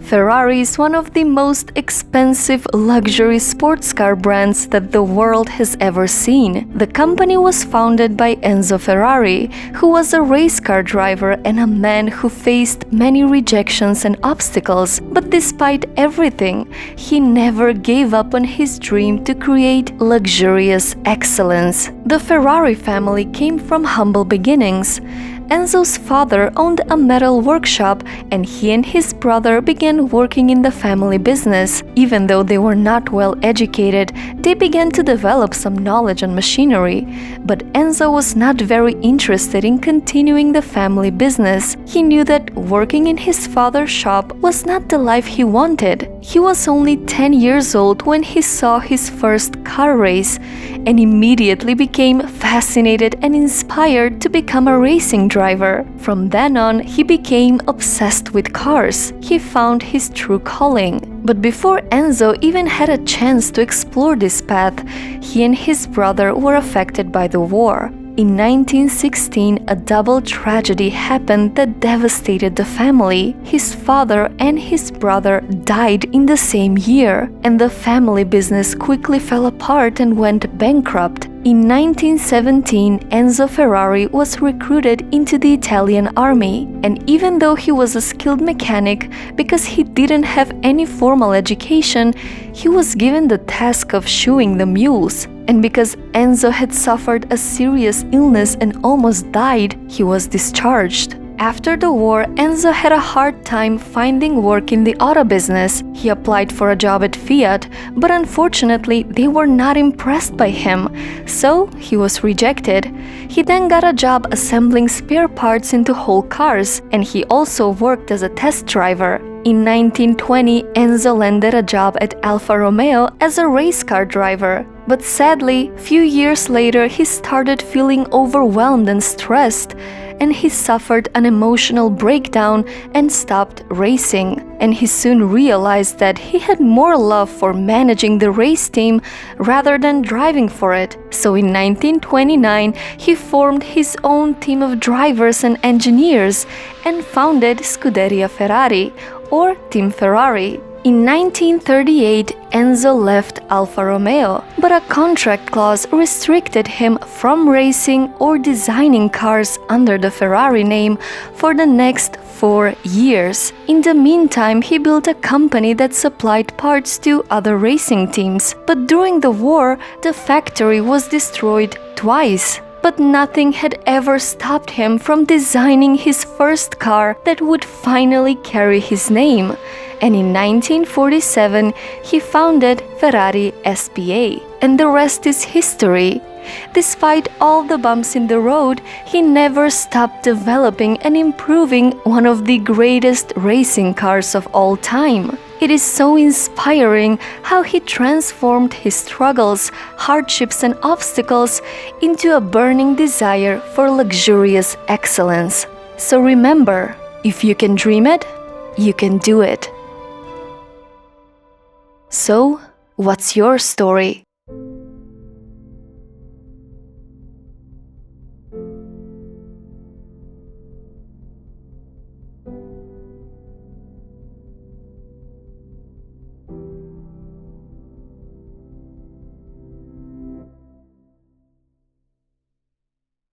Ferrari is one of the most expensive luxury sports car brands that the world has ever seen. The company was founded by Enzo Ferrari, who was a race car driver and a man who faced many rejections and obstacles, but despite everything, he never gave up on his dream to create luxurious excellence. The Ferrari family came from humble beginnings. Enzo's father owned a metal workshop, and he and his brother began working in the family business. Even though they were not well educated, they began to develop some knowledge on machinery. But Enzo was not very interested in continuing the family business. He knew that working in his father's shop was not the life he wanted. He was only 10 years old when he saw his first car race, and immediately became fascinated and inspired to become a racing driver. From then on, he became obsessed with cars. He found his true calling. But before Enzo even had a chance to explore this path, he and his brother were affected by the war. In 1916, a double tragedy happened that devastated the family. His father and his brother died in the same year, and the family business quickly fell apart and went bankrupt. In 1917, Enzo Ferrari was recruited into the Italian army, and even though he was a skilled mechanic, because he didn't have any formal education, he was given the task of shoeing the mules. And because Enzo had suffered a serious illness and almost died, he was discharged. After the war, Enzo had a hard time finding work in the auto business. He applied for a job at Fiat, but unfortunately they were not impressed by him, so he was rejected. He then got a job assembling spare parts into whole cars, and he also worked as a test driver. In 1920, Enzo landed a job at Alfa Romeo as a race car driver. But sadly, few years later, he started feeling overwhelmed and stressed, and he suffered an emotional breakdown and stopped racing. And he soon realized that he had more love for managing the race team rather than driving for it. So in 1929, he formed his own team of drivers and engineers and founded Scuderia Ferrari, or Team Ferrari. In 1938, Enzo left Alfa Romeo, but a contract clause restricted him from racing or designing cars under the Ferrari name for the next 4 years. In the meantime, he built a company that supplied parts to other racing teams. But during the war, the factory was destroyed twice. But nothing had ever stopped him from designing his first car that would finally carry his name. And in 1947, he founded Ferrari SPA. And the rest is history. Despite all the bumps in the road, he never stopped developing and improving one of the greatest racing cars of all time. It is so inspiring how he transformed his struggles, hardships, and obstacles into a burning desire for luxurious excellence. So remember, if you can dream it, you can do it. So, what's your story?